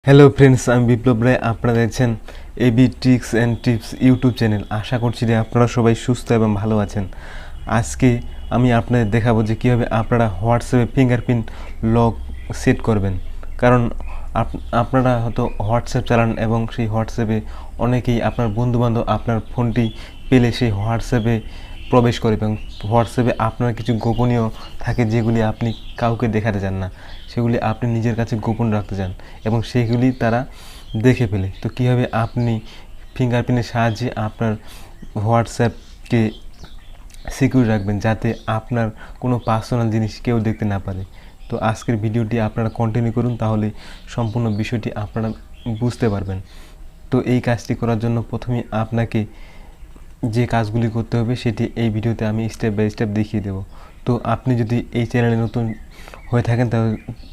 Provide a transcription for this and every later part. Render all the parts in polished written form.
Hello friends, আমি বিপ্লব রায়। আপনারা দেখছেন AB tricks and tips YouTube channel. আশা করছি যে আপনারা সবাই সুস্থ এবং ভালো আছেন। আজকে আমি আপনাদের দেখাবো যে কীভাবে আপনারা হোয়াটসঅ্যাপে ফিঙ্গারপ্রিন্ট লক সেট করবেন। কারণ আপনারা হয়তো হোয়াটসঅ্যাপ চালান এবং সেই হোয়াটসঅ্যাপে অনেকেই আপনার বন্ধুবান্ধব আপনার ফোনটি পেলে সেই হোয়াটসঅ্যাপে প্রবেশ করে এবং হোয়াটসঅ্যাপে আপনার কিছু গোপনীয় থাকে যেগুলি আপনি কাউকে দেখাতে চান না, সেগুলি আপনি নিজের কাছে গোপন রাখতে চান এবং সেগুলি তারা দেখে ফেলে। তো কীভাবে আপনি ফিঙ্গারপ্রিন্টের সাহায্যে আপনার হোয়াটসঅ্যাপকে সিকিউর রাখবেন যাতে আপনার কোনো পার্সোনাল জিনিস কেউ দেখতে না পারে। তো আজকের ভিডিওটি আপনারা কন্টিনিউ করুন, তাহলে সম্পূর্ণ বিষয়টি আপনারা বুঝতে পারবেন। তো এই কাজটি করার জন্য প্রথমে আপনাকে যে কাজগুলি করতে হবে সেটি এই ভিডিওতে আমি স্টেপ বাই স্টেপ দেখিয়ে দেব। তো আপনি যদি এই চ্যানেলে নতুন হয়ে থাকেন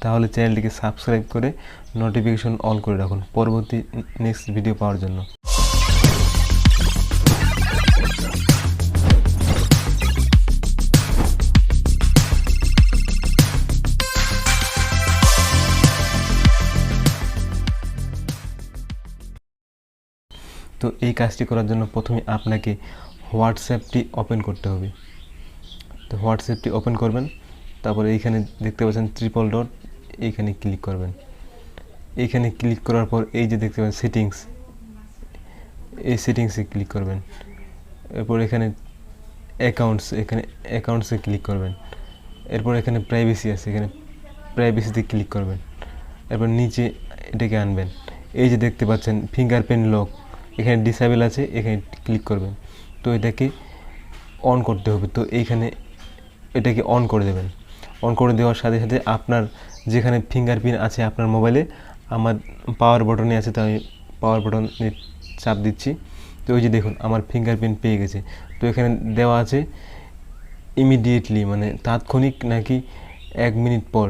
তাহলে চ্যানেলটিকে সাবস্ক্রাইব করে নোটিফিকেশন অন করে রাখুন পরবর্তী নেক্সট ভিডিও পাওয়ার জন্য। তো এই কাজটি করার জন্য প্রথমে আপনাকে হোয়াটসঅ্যাপটি ওপেন করতে হবে। তো হোয়াটসঅ্যাপটি ওপেন করবেন, তারপরে এইখানে দেখতে পাচ্ছেন ট্রিপল ডট, এইখানে ক্লিক করবেন। এইখানে ক্লিক করার পর এই যে দেখতে পাচ্ছেন সেটিংস, এই সেটিংসে ক্লিক করবেন। এরপর এখানে অ্যাকাউন্টসে ক্লিক করবেন। এরপর এখানে প্রাইভেসি আছে, এখানে প্রাইভেসিতে ক্লিক করবেন। এরপর নিচে এটাকে আনবেন। এই যে দেখতে পাচ্ছেন ফিঙ্গারপ্রিন্ট লক, এখানে ডিসেবল আছে, এখানে ক্লিক করবেন। তো এটাকে অন করতে হবে। তো এইখানে এটাকে অন করে দেবেন। অন করে দেওয়ার সাথে সাথে আপনার যেখানে ফিঙ্গারপ্রিন্ট আছে আপনার মোবাইলে, আমার পাওয়ার বাটনে আছে, তো আমি পাওয়ার বাটনে চাপ দিচ্ছি। তো ওই যে দেখুন আমার ফিঙ্গারপ্রিন্ট পেয়ে গেছে। তো এখানে দেওয়া আছে ইমিডিয়েটলি, মানে তাৎক্ষণিক নাকি 1 মিনিট পর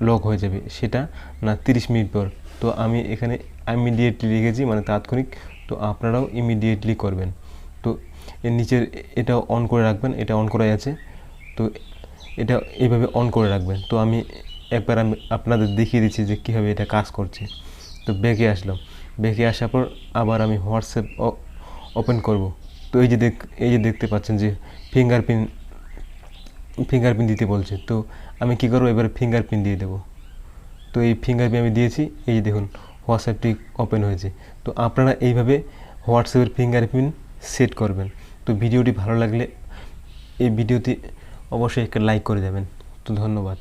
লক হয়ে যাবে, সেটা না 30 মিনিট পর। তো আমি এখানে ইমিডিয়েটলি লিখেছি, মানে তাৎক্ষণিক। তো আপনারাও ইমিডিয়েটলি করবেন। তো এর নিচের এটা অন করে রাখবেন, এটা অন করাই আছে। তো এটা এইভাবে অন করে রাখবেন। তো আমি আপনাদের দেখিয়ে দিচ্ছি যে কীভাবে এটা কাজ করছে। তো ব্যাকে আসলাম, ব্যাকে আসার পর আবার আমি হোয়াটসঅ্যাপ ওপেন করব। তো এই যে দেখতে পাচ্ছেন যে ফিঙ্গারপ্রিন্ট দিতে বলছে। তো আমি কী করবো, এবার ফিঙ্গারপ্রিন্ট দিয়ে দেবো। তো এই ফিঙ্গারপ্রিন্ট আমি দিয়েছি, এই যে দেখুন হোয়াটসঅ্যাপটি ওপেন হয়েছে। তো আপনারা এইভাবে হোয়াটসঅ্যাপের ফিঙ্গারপ্রিন্ট সেট করবেন। তো ভিডিওটি ভালো লাগলে এই ভিডিওতে অবশ্যই একটা লাইক করে দেবেন। তো ধন্যবাদ।